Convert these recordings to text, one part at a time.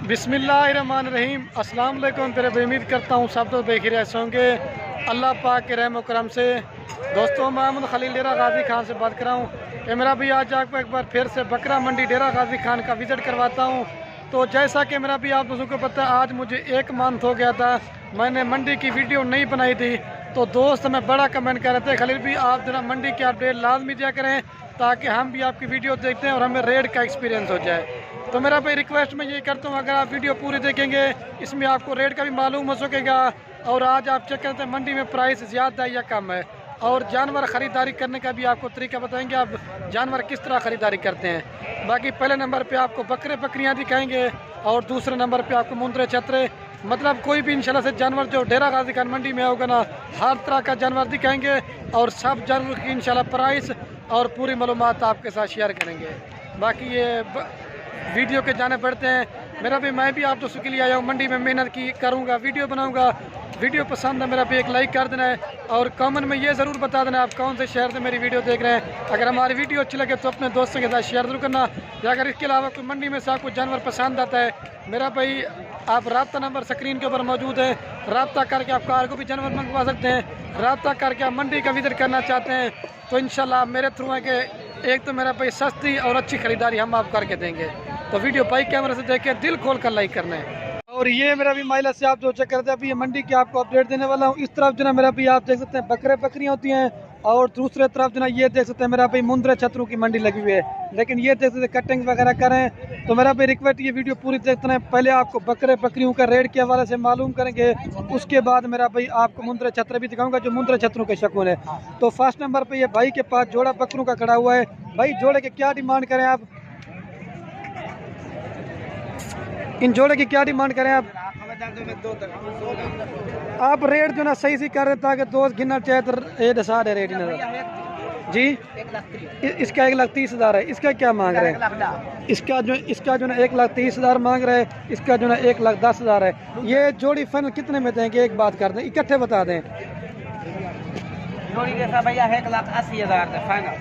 बिस्मिल्लाहिर्रहमानिर्रहीम। अस्सलाम वालेकुम। तेरे उम्मीद करता हूँ सब तो बेखैर ऐसे होंगे अल्लाह पाक के रहम करम से। दोस्तों, मोहम्मद खलील डेरा गाजी खान से बात कर रहा हूँ कि मेरा भी आज आपको एक बार फिर से बकरा मंडी डेरा गाजी खान का विज़िट करवाता हूँ। तो जैसा कि मेरा भी आप दोस्तों को पता है, आज मुझे 1 मंथ हो गया था, मैंने मंडी की वीडियो नहीं बनाई थी। तो दोस्त हमें बड़ा कमेंट कर रहे थे, खलील भी आप जरा मंडी के अपडेट लाजमी दिया करें ताकि हम भी आपकी वीडियो देखते हैं और हमें रेट का एक्सपीरियंस हो जाए। तो मेरा भाई रिक्वेस्ट मैं ये करता हूँ, अगर आप वीडियो पूरी देखेंगे इसमें आपको रेट का भी मालूम हो सकेगा। और आज आप चेक करते हैं मंडी में प्राइस ज़्यादा है या कम है, और जानवर ख़रीदारी करने का भी आपको तरीका बताएंगे, आप जानवर किस तरह ख़रीदारी करते हैं। बाकी पहले नंबर पे आपको बकरे बकरियाँ दिखाएंगे और दूसरे नंबर पे आपको मुंदरे छतरे, मतलब कोई भी इंशाल्लाह से जानवर जो डेरा गाजी खान मंडी में होगा ना, हर तरह का जानवर दिखाएंगे और सब जानवर की इंशाल्लाह प्राइस और पूरी मालूमात आपके साथ शेयर करेंगे। बाकी ये वीडियो के जाने पड़ते हैं। मैं भी आप दोस्तों के लिए आया हूँ, मंडी में मेहनत की करूँगा, वीडियो बनाऊँगा। वीडियो पसंद है मेरा भी एक लाइक कर देना है और कमेंट में ये ज़रूर बता देना आप कौन से शहर से मेरी वीडियो देख रहे हैं। अगर हमारी वीडियो अच्छी लगे तो अपने दोस्तों के साथ शेयर जरूर करना। या अगर इसके अलावा कोई मंडी में से आपको जानवर पसंद आता है, मेरा भाई आप रब्ता नंबर स्क्रीन के ऊपर मौजूद है, रब्ता करके आप कार को भी जानवर मंगवा सकते हैं। रब्ता करके आप मंडी का विजिट करना चाहते हैं तो इंशाल्लाह मेरे थ्रू है कि एक तो मेरा भाई सस्ती और अच्छी खरीदारी हम आप करके देंगे। तो वीडियो बाइक कैमरे से देख के दिल खोल कर लाइक करना है। और ये मेरा भी माइला से आप जो चेक करते हैं, अभी ये मंडी की आपको अपडेट देने वाला हूँ। इस तरफ जो ना मेरा भी आप देख सकते हैं बकरे बकरियाँ होती हैं, और दूसरे तरफ जो ना ये देख सकते हैं मेरा भाई मुंदरे छतरों की मंडी लगी हुई है। लेकिन ये देख सकते कटिंग वगैरह करें तो मेरा भाई रिक्वेस्ट ये वीडियो पूरी देखते हैं। पहले आपको बकरे बकरियों का रेट के हवाले से मालूम करेंगे, उसके बाद मेरा भाई आपको मुंदरे छतरे भी दिखाऊंगा जो मुंदरे छतरों के शकुन है। तो फर्स्ट नंबर पे ये भाई के पास जोड़ा बकरों का खड़ा हुआ है। भाई जोड़े के क्या डिमांड करें आप, इन जोड़े की क्या डिमांड करें आप रेट जो ना सही से कर रहे ताकि दोस्त गिनना चाहे तो ये दसा दे रेट जी। इसका 1,30,000 है। इसका क्या मांग रहे हैं? इसका जो ना 1,30,000 मांग रहे हैं, इसका जो ना 1,10,000 है। ये जोड़ी फाइनल कितने में देंगे एक बात कर दें, इकट्ठे बता दें। जोड़ी जैसा भैया 1,80,000 फाइनल।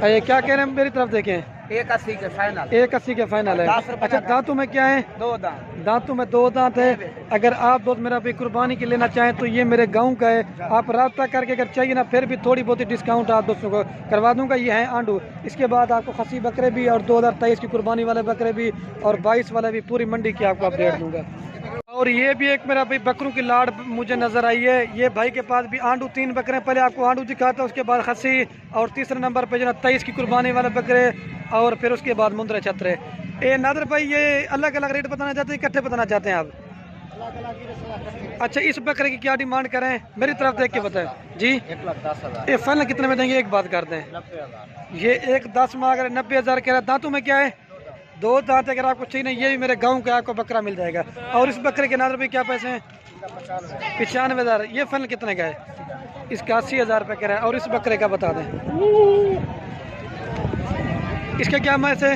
ये क्या कह रहे हैं, मेरी तरफ देखें। 1,80 के फाइनल। 1,80 के फाइनल है। अच्छा, दांतों में क्या है? 2 दांत। दांतों में 2 दांत है। अगर आप दोस्त मेरा भी कुर्बानी के लेना चाहें तो ये मेरे गांव का है, आप राब्ता करके अगर चाहिए ना फिर भी थोड़ी बहुत डिस्काउंट आप दोस्तों को करवा दूंगा। ये है आंडू। इसके बाद आपको खसी बकरे भी और 2023 की कुर्बानी वाले बकरे भी और 22 वाले भी पूरी मंडी की आपको अपडेट दूंगा। और ये भी एक मेरा भाई बकरों की लाड़ मुझे नजर आई है। ये भाई के पास भी आंडू 3 बकरे, पहले आपको आंडू दिखाता है, उसके बाद खसी, और तीसरे नंबर पे जो ना 23 की कुर्बानी वाले बकरे, और फिर उसके बाद मुंदरे छतरे। नादर भाई ये अलग अलग रेट बताना चाहते हैं, इकट्ठे बताना चाहते हैं आप? अच्छा, इस बकरे की क्या डिमांड करें, मेरी तरफ देख के बताएं जी। 1,10,000। ये फाइनल कितने में देंगे एक बात करते हैं। 90,000। ये 1,10 मांग रहे, 90,000 कह रहा। दांतों में क्या है? 2 दांत। अगर आपको चाहिए नहीं, ये भी मेरे गांव का आपको बकरा मिल जाएगा। और इस बकरे के नादर भाई क्या पैसे हैं? 95,000। ये फाइनल कितने का है? इसका 80,000 रुपये कह रहा है। और इस बकरे का बता दें, इसका क्या मैच है?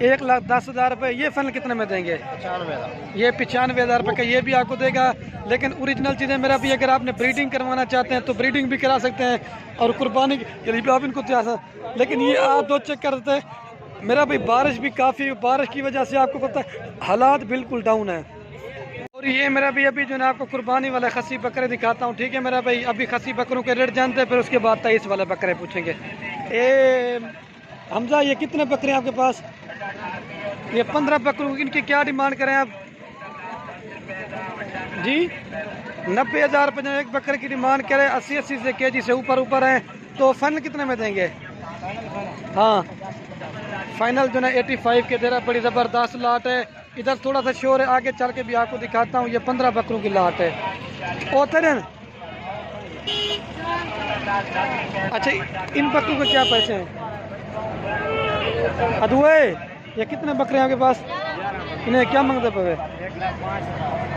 1,10,000 रुपये। ये फाइनल कितने में देंगे? 95,000। ये 95,000 रुपये का ये भी आपको देगा। लेकिन ओरिजिनल चीज़ें मेरा भी, अगर आपने ब्रीडिंग करवाना चाहते हैं तो ब्रीडिंग भी करा सकते हैं, और कुर्बानी के लिए भी आप इनको तैयार। लेकिन ये आप दो चेक कर देते हैं मेरा भाई, बारिश भी काफ़ी, बारिश की वजह से आपको पता है हालात बिल्कुल डाउन है। और ये मेरा भी अभी जो है आपको कुर्बानी वाले खसी बकरे दिखाता हूँ, ठीक है मेरा भाई। अभी खसी बकरों के रेट जानते हैं, फिर उसके बाद 23 वाले बकरे पूछेंगे। हमजा, ये कितने बकरे हैं आपके पास? ये 15 बकरों। इनकी क्या डिमांड करें आप जी? 90,000 रुपये एक बकरे की डिमांड करें। 80 से केजी से ऊपर है। तो फाइनल कितने में देंगे? हाँ, फाइनल जो ना 85 के दे रहा। बड़ी ज़बरदस्त लाट है। इधर थोड़ा सा शोर है, आगे चल के भी आपको दिखाता हूँ। ये 15 बकरों की लाट है। अच्छा, इन बकरों के क्या पैसे हैं? अदुए, ये कितने बकरे हैं आपके पास? इन्हें क्या मांगते पे?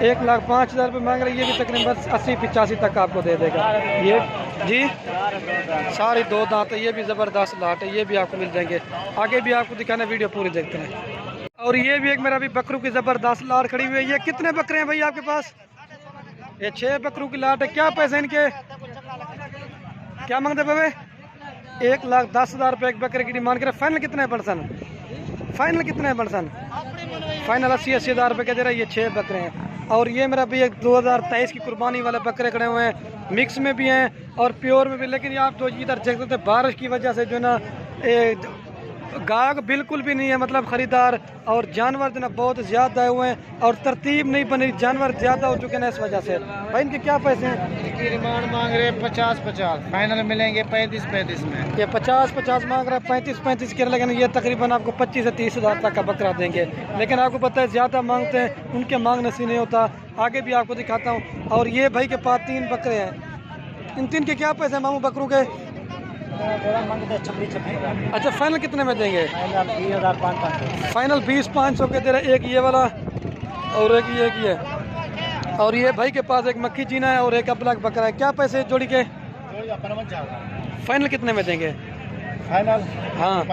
1,05,000 रुपये मांग रहे। ये भी तकरीबन 80-85 तक आपको दे देगा। ये जी सारी 2 दांत है। ये भी ज़बरदस्त लाट है, ये भी आपको मिल जाएंगे। आगे भी आपको दिखाना, वीडियो पूरी देखते हैं। और ये भी एक मेरा भी बकरों की ज़बरदस्त लाट खड़ी हुई है। ये कितने बकरे हैं भाई आपके पास? ये 6 बकरों की लाट है। क्या पैसे इनके क्या मांगते पे? 1,10,000 रुपये एक बकरे की डिमांड करे। फाइनल कितने परसेंट? फाइनल कितने परसेंट? फाइनल 80-80 हज़ार रुपये के दे रहा है। ये 6 बकरे हैं। और ये मेरा भी एक 2023 की कुर्बानी वाले बकरे खड़े हुए हैं, मिक्स में भी हैं और प्योर में भी। लेकिन ये आप जो इधर देख सकते हैं बारिश की वजह से जो है ना गाहक बिल्कुल भी नहीं है, मतलब ख़रीदार, और जानवर जो ना बहुत ज़्यादा आए हुए हैं और तरतीब नहीं बनी, जानवर ज़्यादा हो चुके हैं इस वजह से। भाई इनके क्या पैसे हैं? इनकी डिमांड मांग रहे 50-50, फाइनल मिलेंगे 35-35 में। ये 50-50 मांग रहा है, 35-35 के, लेकिन ये तकरीबन आपको 25 से 30 हज़ार तक का बकरा देंगे। लेकिन आपको पता है ज़्यादा मांगते हैं उनके मांगने से नहीं होता। आगे भी आपको दिखाता हूँ। और ये भाई के पास 3 बकरे हैं। इन 3 के क्या पैसे हैं मामू बकरों के? अच्छा, फाइनल कितने में देंगे? फाइनल 20,500 के दे रहे। एक ये वाला और एक ये और ये भाई के पास एक मक्खी चीना है और एक अबलग बकरा है। क्या पैसे जोड़ी के? फाइनल कितने में देंगे? फाइनल हाँ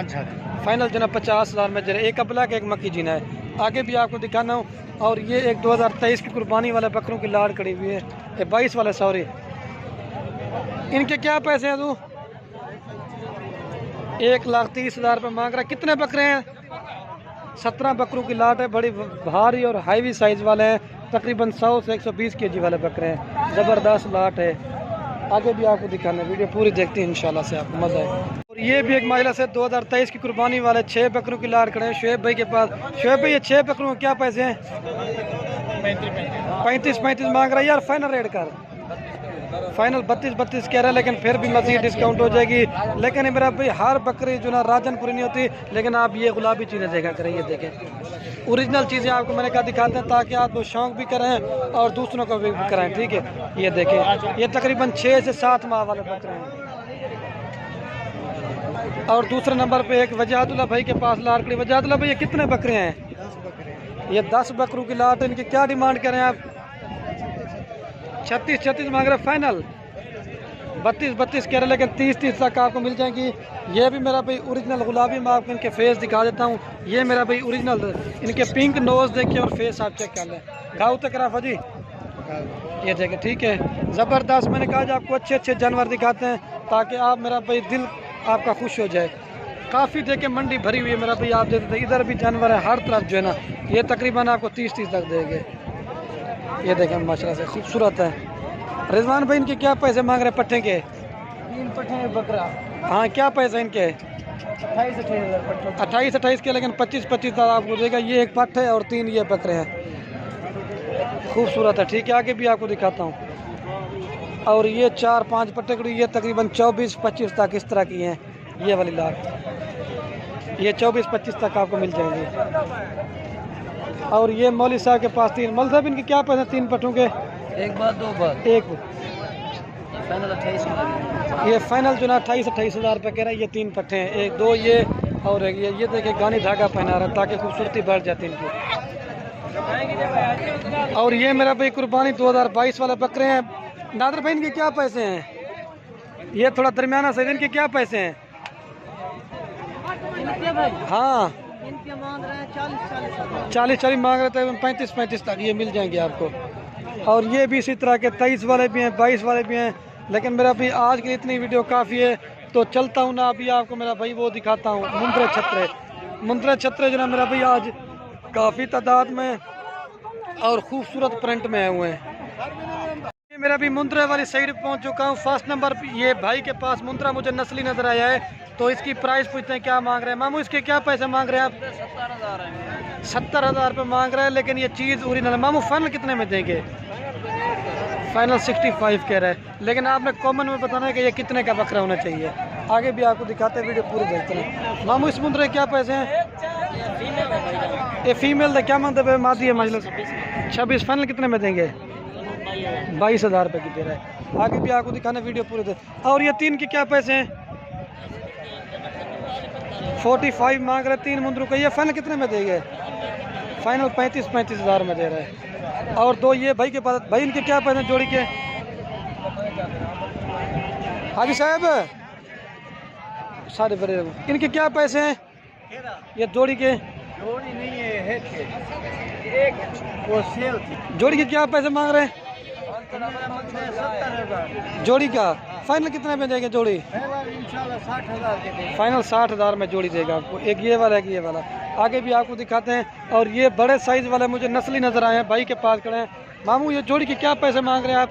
फाइनल जो ना 50,000 में दे रहे। एक अबलग एक मक्खी चीना है। आगे भी आपको दिखाना हूँ। और ये एक 2023 की कुर्बानी वाले बकरों की लाड़ खड़ी हुई है। ये 22 वाले, सॉरी। इनके क्या पैसे हैं तू? 1,30,000 रुपये मांग रहा है। कितने बकरे हैं? 17 बकरों की लाट है। बड़ी भारी और हाईवी साइज वाले हैं। तकरीबन 100 से 120 kg वाले बकरे हैं। ज़बरदस्त लाट है। आगे भी आपको दिखाना, वीडियो पूरी देखते हैं इंशाल्लाह से आपको मज़ा आए। और ये भी एक महिला से 2023 की कुर्बानी वाले 6 बकरों की लाट खड़े हैं शुएब भाई के पास। शुएब भाई ये 6 बकरों के क्या पैसे हैं? 35-35 मांग रहा है यार। फाइनल रेट कर, फाइनल 32-32 कह रहा है, लेकिन फिर भी मज़ीद डिस्काउंट हो जाएगी। लेकिन मेरा भाई हर बकरी जो ना राजनपुरी नहीं होती। लेकिन आप ये गुलाबी चीज़ें देखा करें, ये देखें ओरिजिनल चीज़ें आपको मैंने कहा दिखाते हैं ताकि आप शौक भी करें और दूसरों को भी कराएं। ठीक है, ये देखें, ये तकरीबन 6 से 7 माह वाले बकरे हैं। और दूसरे नंबर पे एक वजाहतुल्लाह भाई के पास लाट खड़ी। वजाहतुल्लाह भाई ये कितने बकरे हैं? ये 10 बकरों की लाट है। इनकी क्या डिमांड करें आप? 36-36 मांग रहे। फाइनल 32-32 कह रहे, लेकिन 30-30 तक आपको मिल जाएंगी। ये भी मेरा भाई ओरिजिनल गुलाबी। मैं आपको इनके फेस दिखा देता हूँ। ये मेरा भाई ओरिजिनल, इनके पिंक नोज देखिए और फेस आप चेक कर लें। गाँव तक राफा जी, ये देखें। ठीक है, ज़बरदस्त। मैंने कहा आपको अच्छे अच्छे जानवर दिखाते हैं ताकि आप, मेरा भाई दिल आपका खुश हो जाए। काफ़ी देखे मंडी भरी हुई है मेरा भाई, आप देते थे इधर भी जानवर है हर तरफ जो है ना। ये तकरीबन आपको 30-30 तक देंगे। ये देखें माशाल्लाह से खूबसूरत है। रिजवान भाई इनके क्या पैसे मांग रहे हैं पट्टे के? 3 पट्टे बकरा। हाँ, क्या पैसे इनके? 28-28 28 के, लेकिन 25-25 हज़ार आपको देगा। ये एक पट्ट है और 3 ये बकरे हैं। खूबसूरत है। ठीक है, आगे भी आपको दिखाता हूँ। और ये 4-5 पट्टे कड़ी, ये तकरीबन 24-25 तक इस तरह की हैं। ये वाली लाट ये 24-25 तक आपको मिल जाएंगे। और ये मौली साहब के पास 3। मौली साहब इनके क्या पैसे 3 पट्टों के? एक बार 2 बार एक फाइनल 28। ये फाइनल जो ना 28-28 हज़ार रुपये कह रहा है। ये 3 पट्टे हैं, 1 2 ये और एक ये देखिए गानी धागा पहना रहा है ताकि खूबसूरती बढ़ जाती है इनकी। और ये मेरा भाई कुर्बानी 2022 वाले बकरे हैं। नादर भाई इनके क्या पैसे हैं? ये थोड़ा दरमियाना से, इनके क्या पैसे हैं? हाँ, इनके मांग रहे हैं 40-40 40 मांग रहे थे। 35-35 तक ये मिल जाएंगे आपको। और ये भी इसी तरह के 23 वाले भी हैं, 22 वाले भी हैं। लेकिन मेरा भाई आज की इतनी वीडियो काफ़ी है, तो चलता हूँ ना अभी आपको मेरा भाई वो दिखाता हूँ। मुंद्रे छत्रे जो ना मेरा भाई आज काफ़ी तादाद में और खूबसूरत प्रिंट में आए हुए हैं। ये मेरा भी मुंद्रे वाली साइड पहुँच चुका हूँ। फर्स्ट नंबर ये भाई के पास मुंद्रा मुझे नस्ली नज़र आया है, तो इसकी प्राइस पूछते हैं क्या मांग रहे हैं। मामू इसके क्या पैसे मांग रहे हैं आप? 70,000 रुपये मांग रहे हैं, लेकिन ये चीज़ ओरिजिनल है। मामू फाइनल कितने में देंगे? फाइनल 65 कह रहे हैं, लेकिन आपने कॉमन में बताना है कि ये कितने का बकरा होना चाहिए। आगे भी आपको दिखाते हैं, वीडियो पूरी देखते हैं। मामू इस मुंद्रे क्या पैसे हैं? ये फीमेल है, क्या मांगते हैं? मादी है मजलस 26। फाइनल कितने में देंगे? 22,000 रुपये की दे रहा है। आगे भी आपको दिखाना, वीडियो पूरे दे। और ये 3 के क्या पैसे हैं? 45 मांग रहे 3 मुंद्रों का। ये फाइनल कितने में देंगे? फाइनल 35-35 हज़ार में दे रहे हैं। और 2 ये भाई के पास, भाई इनके क्या पैसे हैं जोड़ी के? हाजी साहब सारे बड़े, इनके क्या पैसे हैं ये जोड़ी के? जोड़ी नहीं है, एक वो सेल थी। जोड़ी के क्या पैसे मांग रहे हैं 70,000 जोड़ी का? फाइनल कितने में देंगे जोड़ी? इंशाल्लाह 60,000 के दे। फाइनल 60,000 में जोड़ी देगा आपको। एक ये वाला, एक ये वाला। आगे भी आपको दिखाते हैं। और ये बड़े साइज़ वाले मुझे नस्ली नज़र आए हैं, भाई के पास खड़े हैं। मामू ये जोड़ी के क्या पैसे मांग रहे हैं आप?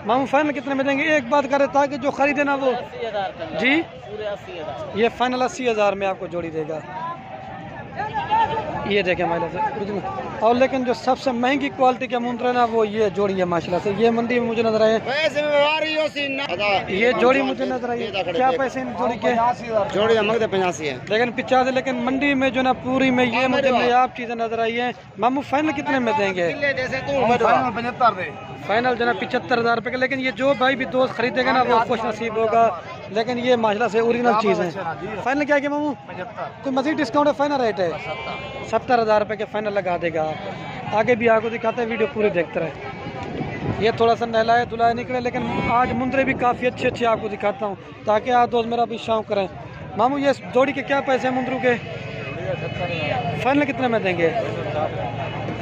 मामू फाइनल कितने में देंगे? एक बात करें ताकि जो खरीदे ना वो। जी ये फाइनल 80,000 में आपको जोड़ी देगा। ये देखें माशाल्लाह से। और लेकिन जो सबसे महंगी क्वालिटी के मुंद्रे ना वो ये जोड़ी है माशाल्लाह से। ये मंडी में मुझे नजर आए, ये जोड़ी मुझे नजर आई है। क्या पैसे इन जोड़ी के? जोड़ी मांगते 85 है, लेकिन 85। लेकिन मंडी में जो ना पूरी में ये मुझे नायाब चीजें नजर आई है। मामू फाइनल कितने में देंगे? फाइनल जो ना 75,000 रुपये के। लेकिन ये जो भाई भी दोस्त खरीदेगा ना वो खुश नसीब होगा। लेकिन ये माशाल्लाह से ओरिजिनल चीज़ है। फाइनल क्या है मामू? कोई मजीद डिस्काउंट है? फाइनल रेट है 70,000 रुपये के फाइनल लगा देगा। आगे भी आपको दिखाते हैं, वीडियो पूरी देखते रहे। ये थोड़ा सा नहलाए धुलाए निकले, लेकिन आज मुंद्रे भी काफ़ी अच्छे अच्छे आपको दिखाता हूँ ताकि आप दोस्त मेरा भी शौक करें। मामू ये जोड़ी के क्या पैसे हैं मुंद्रू के? फाइनल कितने में देंगे?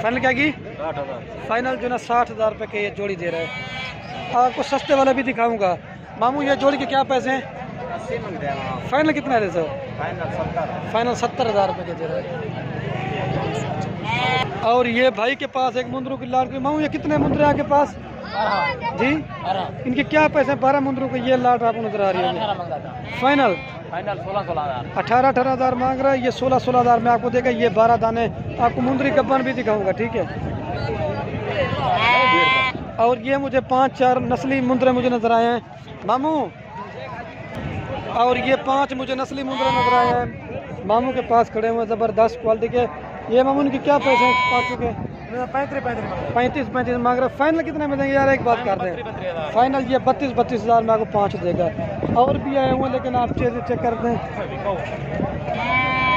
फाइनल क्या की? फाइनल जो ना 60,000 रुपये के ये जोड़ी दे रहा है। आपको सस्ते वाला भी दिखाऊंगा। मामू ये जोड़ी के क्या पैसे हैं? फाइनल कितना है सर? फाइनल 70,000 रुपये के दे रहा है। और ये भाई के पास एक मुंद्रू की लाट। मामू ये कितने मुंद्रे आपके पास? जी इनके क्या पैसे हैं? 12 मुंद्रू के ये लाट आपको नजर आ रही है। फाइनल 18,000 मांग रहा है। ये 16,000 में आपको देगा। ये 12 दाने आपको मुंद्री गब्बन भी दिखाऊंगा, ठीक है। और ये मुझे 5-4 नस्ली मुंद्रे मुझे नजर आए हैं मामू। और ये 5 मुझे नस्ली मुंद्रे नजर आए हैं मामू के पास खड़े हुए ज़बरदस्त क्वालिटी के। ये मामू इनके क्या पैसे हैं? 5 के 35 मांग रहे। फाइनल कितने में देंगे यार? एक बात कर दें, फाइनल ये 32,000 में आपको 5 देगा। और भी आए हुए लेकिन आप चेक कर दें।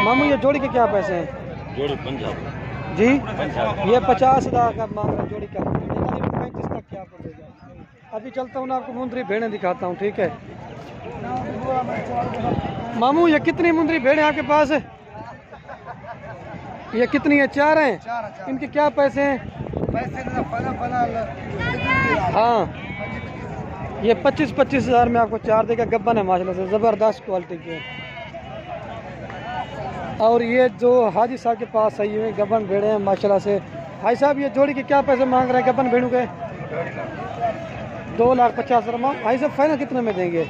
मामू ये जोड़ी के क्या पैसे हैं? जोड़ी 50 जी ये 50,000 का मांग रहा है जोड़ी का। 35 तक क्या आपको देगा। अभी चलता हूँ ना, आपको मुंद्री भेड़ें दिखाता हूँ, ठीक है। मामू ये कितनी मुंद्री भेड़ें आपके पास? ये कितनी है? 4 हैं। इनके क्या पैसे हैं? हाँ ये 25,000 में आपको 4 देगा। गब्बन है माशाल्लाह से, ज़बरदस्त क्वालिटी के। और ये जो हाजी साहब के पास आई हुई गब्बन भेड़े हैं माशाल्लाह से। भाई साहब ये जोड़ी के क्या पैसे मांग रहे हैं गब्बन भेड़ों के? 2,50,000। भाई साहब फाइनल कितने में देंगे?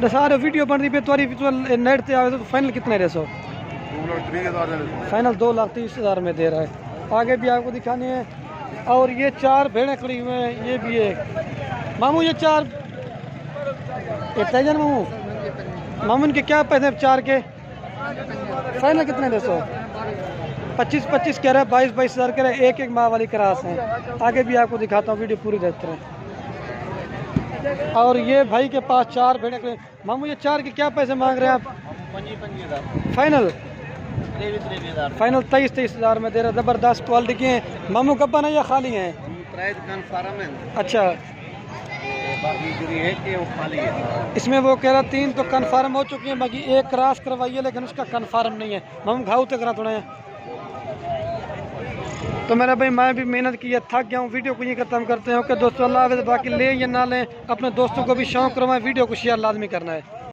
सारे वीडियो बन रही पे तुम्हारी नेट पे आवे तो फाइनल कितने रहे सो? फाइनल 2,30,000 में दे रहा है। आगे भी आपको दिखाने हैं। और ये 4 भेड़ें खड़ी हुए हैं, ये भी है मामू। ये 4 तेजन मामू इनके क्या पैसे 4 के? फाइनल कितने दे सो? 25 कह रहे हैं, 22,000 कह रहे हैं। एक माह वाली क्रास है। आगे भी आपको दिखाता हूँ, वीडियो पूरी देखते रहे। और ये भाई के पास 4 भेड़ें खड़ी। मामू ये 4 के क्या पैसे मांग रहे हैं आप? फाइनल 23,000 में दे रहे। ज़बरदस्त क्वालिटी के हैं मामू। गब्बन है या खाली हैं? अच्छा इसमें वो कह रहा 3 तो कन्फर्म हो चुकी हैं, बाकी 1 क्रॉस करवाइए लेकिन उसका कन्फर्म नहीं है। मामू घाव तक करा थोड़ा है। तो मेरा भाई मैं भी मेहनत की है, थक गया हूँ। वीडियो को ये खत्म करते हैं। ओके दोस्तों, अल्लाह हाफ़िज़। बाकी ले या ना लें, अपने दोस्तों को भी शौक़ करवाएं। वीडियो को शेयर लाजमी करना है।